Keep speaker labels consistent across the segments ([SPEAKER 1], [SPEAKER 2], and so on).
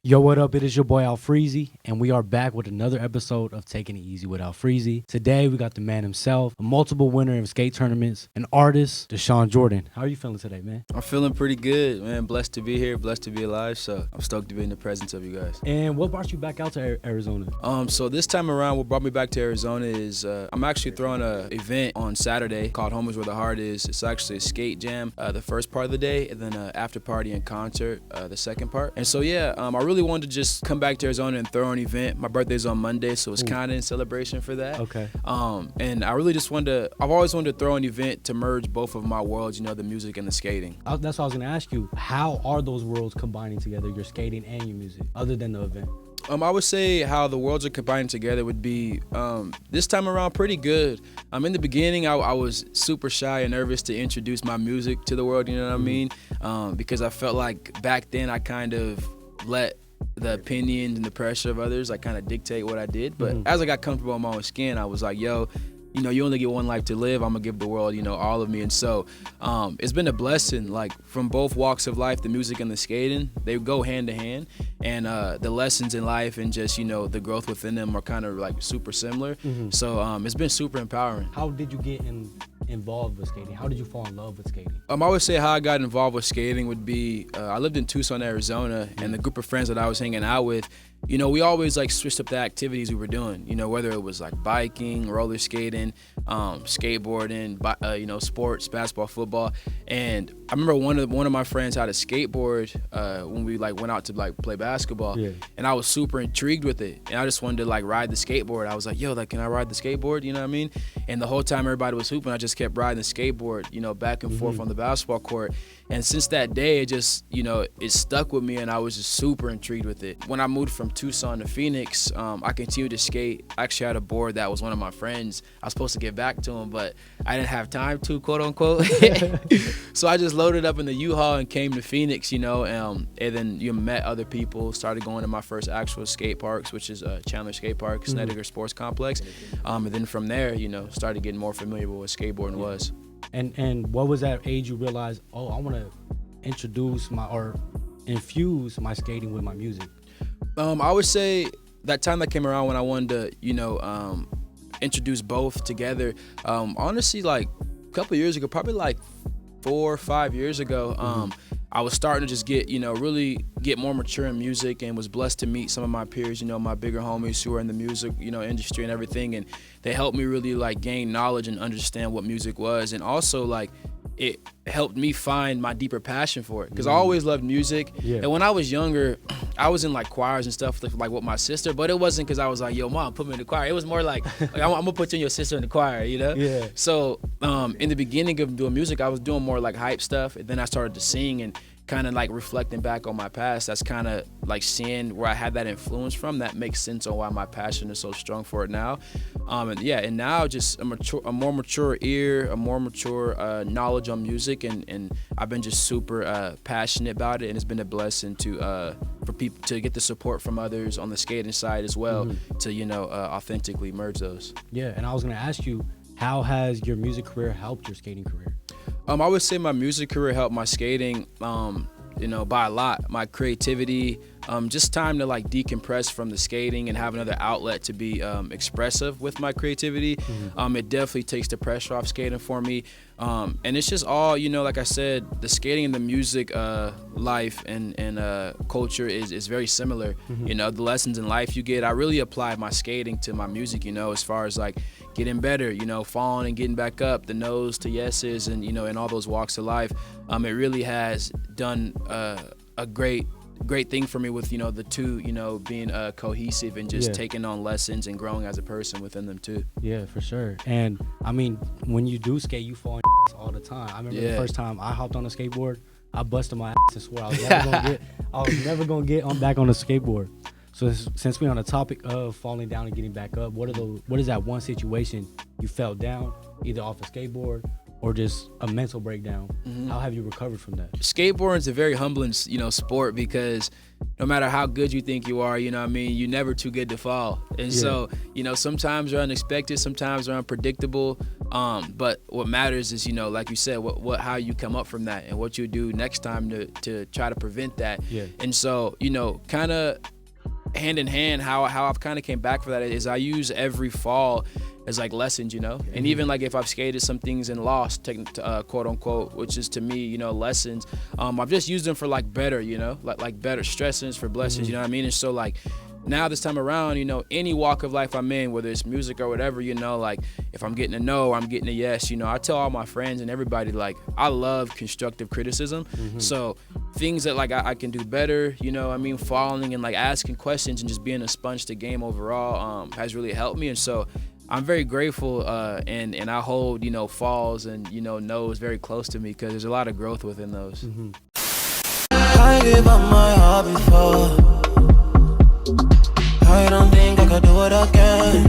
[SPEAKER 1] Yo, what up? It is your boy Alfreezzyy, and we are back with another episode of Taking It Easy with Alfreezzyy. Today, we got the man himself, a multiple winner of skate tournaments, an artist, Dashawn Jordan. How are you feeling today, man?
[SPEAKER 2] I'm feeling pretty good, man. Blessed to be here, blessed to be alive, so I'm stoked to be in the presence of you guys.
[SPEAKER 1] And what brought you back out to Arizona?
[SPEAKER 2] So this time around, what brought me back to Arizona is I'm actually throwing an event on Saturday called Home is Where the Heart Is. It's actually a skate jam, the first part of the day, and then an after party and concert, the second part. And so yeah, I really wanted to just come back to Arizona and throw an event. My birthday's on Monday, so it's kind of in celebration for that.
[SPEAKER 1] Okay.
[SPEAKER 2] And I really just I've always wanted to throw an event to merge both of my worlds, the music and the skating.
[SPEAKER 1] That's what I was going to ask you. How are those worlds combining together, your skating and your music, other than the event?
[SPEAKER 2] I would say how the worlds are combining together would be this time around pretty good. In the beginning, I was super shy and nervous to introduce my music to the world, you know what I mean? Because I felt like back then I kind of let the opinions and the pressure of others kind of dictate what I did. But as I got comfortable in my own skin, I was like, yo, you only get one life to live. I'm gonna give the world, all of me. And so it's been a blessing, from both walks of life, the music and the skating, they go hand to hand. And the lessons in life and just, the growth within them are kind of super similar. So it's been super empowering.
[SPEAKER 1] How did you get involved with skating? How did you fall in love with skating?
[SPEAKER 2] I would say how I got involved with skating would be, I lived in Tucson, Arizona, and the group of friends that I was hanging out with, we always switched up the activities we were doing, whether it was biking, roller skating, skateboarding, sports, basketball, football. And I remember one of my friends had a skateboard when we went out to play basketball. Yeah. And I was super intrigued with it. And I just wanted to ride the skateboard. I was like, yo, can I ride the skateboard? You know what I mean? And the whole time everybody was hooping, I just kept riding the skateboard, back and forth on the basketball court. And since that day, it just, it stuck with me, and I was just super intrigued with it. When I moved from Tucson to Phoenix, I continued to skate. I actually had a board that was one of my friends. I was supposed to get back to him, but I didn't have time to, quote unquote. So I just loaded up in the U-Haul and came to Phoenix, and then met other people, started going to my first actual skate parks, which is Chandler Skate Park, Snedeker Sports Complex. And then from there, started getting more familiar with what skateboarding was.
[SPEAKER 1] And what was that age you realized, I want to infuse my skating with my music?
[SPEAKER 2] I would say that time that came around when I wanted to, introduce both together. Honestly, a couple of years ago, probably 4 or 5 years ago, I was starting to just get, really get more mature in music, and was blessed to meet some of my peers, my bigger homies who are in the music, industry and everything. And they helped me really gain knowledge and understand what music was. And also it helped me find my deeper passion for it, because I always loved music. Yeah. And when I was younger, I was in choirs and stuff with my sister, but it wasn't because I was like, yo, mom, put me in the choir. It was more I'm gonna put you and your sister in the choir,
[SPEAKER 1] Yeah.
[SPEAKER 2] So in the beginning of doing music, I was doing more hype stuff, and then I started to sing, and kind of reflecting back on my past, that's kind of seeing where I had that influence from. That makes sense on why my passion is so strong for it now. And now just a more mature ear, a more mature knowledge on music, and I've been just super passionate about it, and it's been a blessing for people to get the support from others on the skating side as well, to authentically merge those.
[SPEAKER 1] Yeah, and I was gonna ask you, how has your music career helped your skating career?
[SPEAKER 2] I would say my music career helped my skating, by a lot. My creativity, just time to decompress from the skating and have another outlet to be expressive with my creativity. It definitely takes the pressure off skating for me. And it's just all, like I said, the skating and the music life and culture is very similar. The lessons in life you get, I really apply my skating to my music, as far as getting better, falling and getting back up, the no's to yeses, and in all those walks of life. It really has done a great thing for me with the two being cohesive and just taking on lessons and growing as a person within them too.
[SPEAKER 1] Yeah, for sure. And I mean, when you do skate, you fall all the time. I remember the first time I hopped on a skateboard, I busted my ass and swore I was never gonna get back on a skateboard. So since we're on the topic of falling down and getting back up, what is that one situation you fell down, either off a skateboard or just a mental breakdown. How have you recovered from that?
[SPEAKER 2] Skateboarding is a very humbling, sport, because no matter how good you think you are, you're never too good to fall. And so, sometimes they're unexpected, sometimes they're unpredictable. But what matters is, like you said, how you come up from that and what you do next time to try to prevent that.
[SPEAKER 1] Yeah.
[SPEAKER 2] And so, kind of hand in hand, how I've kind of came back for that is I use every fall as like lessons, and even like if I've skated some things and lost, quote unquote, which is to me, lessons, I've just used them for like better, like better stressings for blessings, you know what I mean? And so like now this time around, any walk of life I'm in, whether it's music or whatever, like if I'm getting a no or I'm getting a yes, I tell all my friends and everybody, like, I love constructive criticism. So things that like I can do better, falling and like asking questions and just being a sponge to game overall has really helped me. And so I'm very grateful, and I hold, falls and, no's very close to me, because there's a lot of growth within those.
[SPEAKER 3] I gave up my heart before. I don't think I could do it again.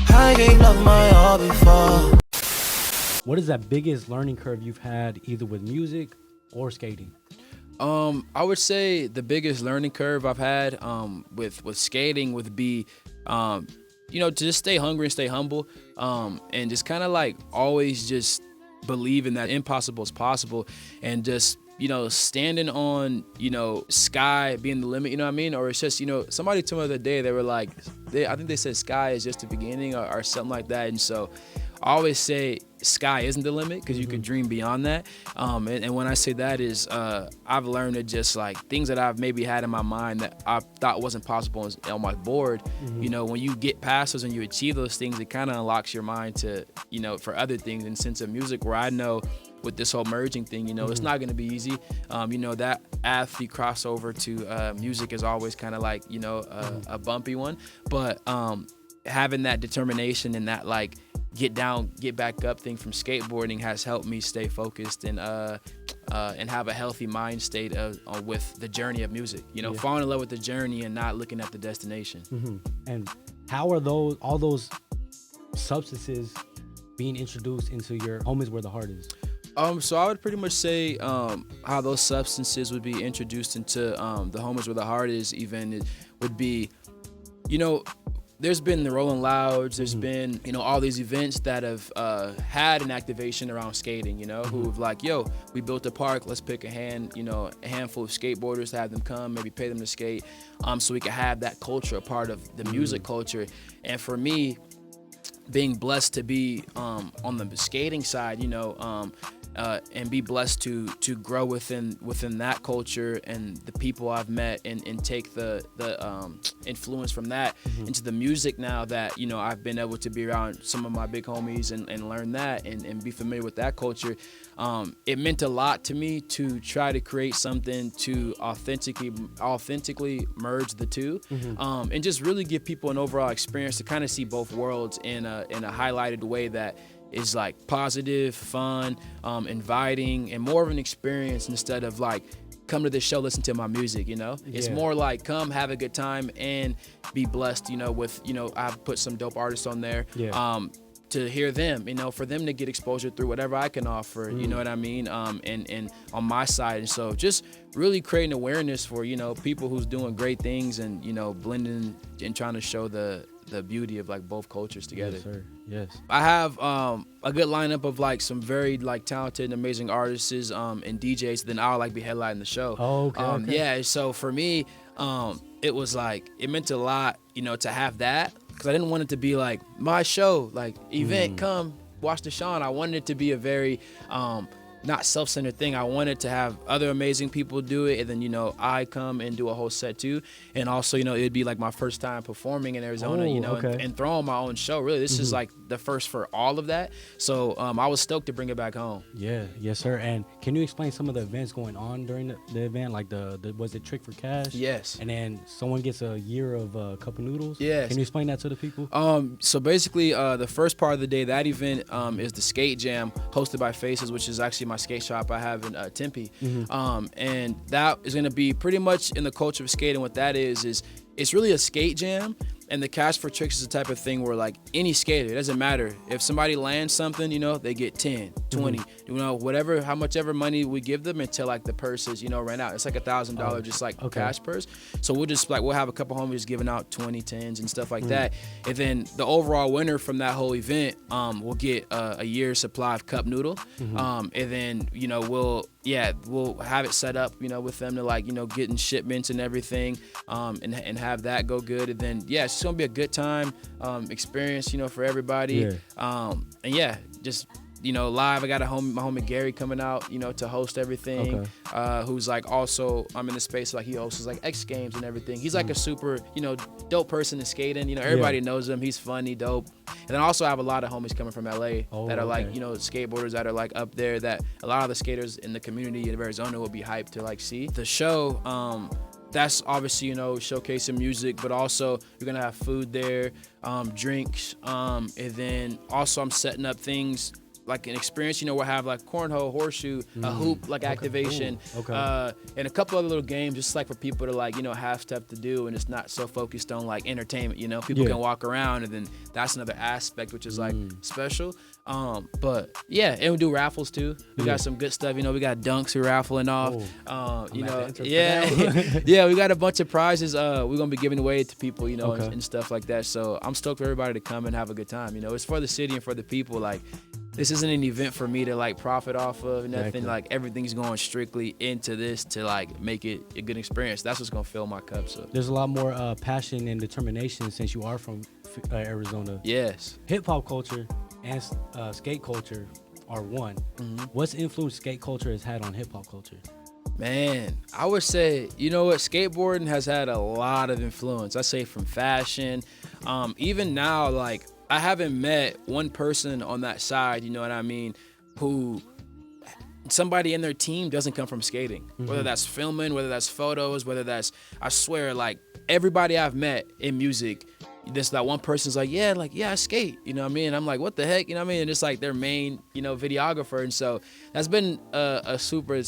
[SPEAKER 3] I gave up my all before.
[SPEAKER 1] What is that biggest learning curve you've had either with music or skating?
[SPEAKER 2] I would say the biggest learning curve I've had with skating would be to just stay hungry and stay humble, and just kind of like always just believing that impossible is possible, and just standing on, sky being the limit, or it's just, somebody told me the other day, they were like, I think they said sky is just the beginning or something like that. And so I always say sky isn't the limit, because you can dream beyond that. And when I say that is, I've learned to just like things that I've maybe had in my mind that I thought wasn't possible on my board, when you get past those and you achieve those things, it kind of unlocks your mind to, for other things. And sense of music, where I know with this whole merging thing, it's not going to be easy. That athlete crossover to music is always kind of like, a bumpy one. But having that determination and that like get down, get back up thing from skateboarding has helped me stay focused and have a healthy mind state with the journey of music. Falling in love with the journey and not looking at the destination.
[SPEAKER 1] And how are all those substances being introduced into your home is where the heart is?
[SPEAKER 2] So I would pretty much say how those substances would be introduced into the home is where the heart is event would be, there's been the Rolling Louds, there's been, all these events that have had an activation around skating, who've like, yo, we built a park, let's pick a handful of skateboarders, have them come, maybe pay them to skate, so we can have that culture, a part of the music culture. And for me, being blessed to be on the skating side, and be blessed to grow within that culture and the people I've met and take the influence from that into the music now that, I've been able to be around some of my big homies and learn that and be familiar with that culture. It meant a lot to me to try to create something to authentically merge the two, and just really give people an overall experience to kind of see both worlds in a highlighted way that is like positive, fun, inviting, and more of an experience instead of like, come to this show, listen to my music, It's more like come have a good time and be blessed, with, I've put some dope artists on there. To hear them, for them to get exposure through whatever I can offer, you know what I mean? And on my side. And so just really creating awareness for, people who's doing great things and, blending and trying to show the beauty of like both cultures together.
[SPEAKER 1] Yes, sir. Yes.
[SPEAKER 2] I have a good lineup of like some very like talented and amazing artists and DJs. Then I'll like be headlining the show.
[SPEAKER 1] Oh, okay.
[SPEAKER 2] Yeah. So for me, it was like, it meant a lot, to have that. Because I didn't want it to be like my show, like event, come watch Dashawn. I wanted it to be a very not self-centered thing. I wanted to have other amazing people do it, and then I come and do a whole set too. And also it'd be like my first time performing in Arizona, and throwing my own show. Really, this is like the first for all of that. So I was stoked to bring it back home.
[SPEAKER 1] Yeah, yes sir. And can you explain some of the events going on during the event, like the was it Trick for Cash?
[SPEAKER 2] Yes.
[SPEAKER 1] And then someone gets a year of cup of noodles.
[SPEAKER 2] Yes.
[SPEAKER 1] Can you explain that to the people?
[SPEAKER 2] So basically, the first part of the day, that event is the Skate Jam hosted by Faces, which is actually my skate shop I have in Tempe. And that is going to be pretty much in the culture of skating. What that is it's really a skate jam And the cash for tricks is the type of thing where like any skater, it doesn't matter. If somebody lands something, you know, they get 10, 20, you know, whatever, how much ever money we give them until like the purses, you know, ran out. It's like $1,000 just like cash purse. So we'll just like, we'll have a couple homies giving out 20, 10s and stuff like that. And then the overall winner from that whole event will get a year's supply of cup noodle. And then, you know, we'll have it set up, you know, with them to like, you know, getting shipments and everything, and have that go good. And then, yeah, it's gonna be a good time, experience, you know, for everybody. And yeah, just, you know, live. I got my homie Gary coming out, you know, to host everything. Who's like also I'm in the space like he hosts like X Games and everything. He's like a super, you know, dope person in skating. You know, everybody knows him. He's funny, dope. And then also I have a lot of homies coming from LA that are like, you know, skateboarders that are like up there that a lot of the skaters in the community of Arizona will be hyped to like see. The show, that's obviously, you know, showcasing music, but also you're gonna have food there, drinks, and then also I'm setting up things like an experience, you know, we'll have like cornhole, horseshoe, a hoop, like activation, and a couple other little games, just like for people to like, you know, have stuff to do, and it's not so focused on like entertainment, you know, people can walk around, and then that's another aspect which is like special. But yeah, and we do raffles too. We got some good stuff, you know, we got dunks we're raffling off, you know, yeah, we got a bunch of prizes we're gonna be giving away to people, you know, and stuff like that. So I'm stoked for everybody to come and have a good time. You know, it's for the city and for the people. Like, this isn't an event for me to like profit off of, nothing. Like, everything's going strictly into this to like make it a good experience. That's what's gonna fill my cup. So
[SPEAKER 1] there's a lot more passion and determination since you are from Arizona.
[SPEAKER 2] Yes.
[SPEAKER 1] Hip hop culture and skate culture are one. What's influence skate culture has had on hip hop culture?
[SPEAKER 2] Man, I would say, you know what, skateboarding has had a lot of influence. I say from fashion, even now, like, I haven't met one person on that side, you know what I mean, who somebody in their team doesn't come from skating. Whether that's filming, whether that's photos, whether that's, I swear, like, everybody I've met in music, this that one person's like, yeah, I skate, you know what I mean? And I'm like, what the heck, you know what I mean? And it's like their main, you know, videographer. And so that's been a super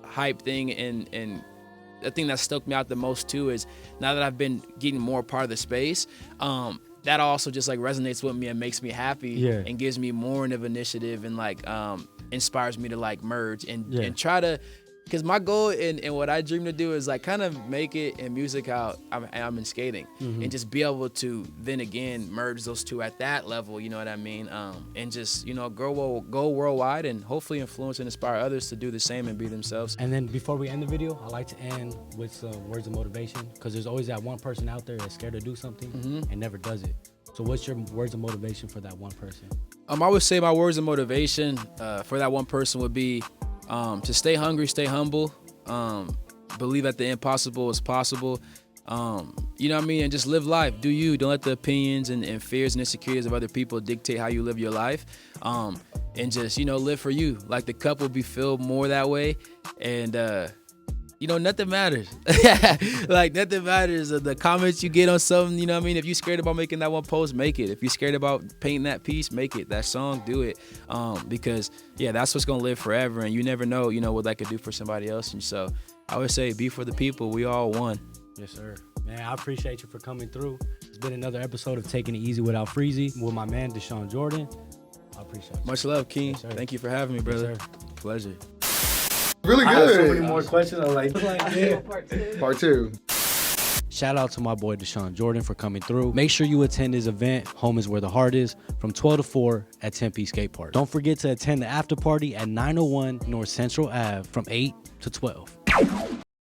[SPEAKER 2] hype thing, and the thing that stoked me out the most too is now that I've been getting more part of the space, that also just like resonates with me and makes me happy and gives me more of initiative and like inspires me to like merge and try to, because my goal and what I dream to do is like kind of make it in music how I'm in skating, and just be able to then again merge those two at that level, you know what I mean, and just, you know, go worldwide and hopefully influence and inspire others to do the same and be themselves. And
[SPEAKER 1] then before we end the video, I like to end with some words of motivation, because there's always that one person out there that's scared to do something and never does it. So what's your words of motivation for that one person?
[SPEAKER 2] I would say my words of motivation for that one person would be to stay hungry, stay humble, believe that the impossible is possible, you know what I mean, and just live life. Do you. Don't let the opinions and fears and insecurities of other people dictate how you live your life, and just, you know, live for you. Like, the cup will be filled more that way, and you know, nothing matters. Like, nothing matters. The comments you get on something, you know what I mean? If you're scared about making that one post, make it. If you're scared about painting that piece, make it. That song, do it. Because, yeah, that's what's going to live forever. And you never know, you know, what that could do for somebody else. And so I would say be for the people. We all one.
[SPEAKER 1] Yes, sir. Man, I appreciate you for coming through. It's been another episode of Taking It Easy with Alfreezzyy, with my man, Dashawn Jordan. I appreciate you.
[SPEAKER 2] Much love, King.
[SPEAKER 1] Yes,
[SPEAKER 2] thank you for having me, brother.
[SPEAKER 1] Yes,
[SPEAKER 2] Pleasure.
[SPEAKER 4] Really good.
[SPEAKER 1] I have so many more questions. I was like, yeah.
[SPEAKER 4] Part two.
[SPEAKER 1] Shout out to my boy Dashawn Jordan for coming through. Make sure you attend his event, Home is Where the Heart Is, from 12 to 4 at Tempe Skate Park. Don't forget to attend the after party at 901 North Central Ave from 8 to 12.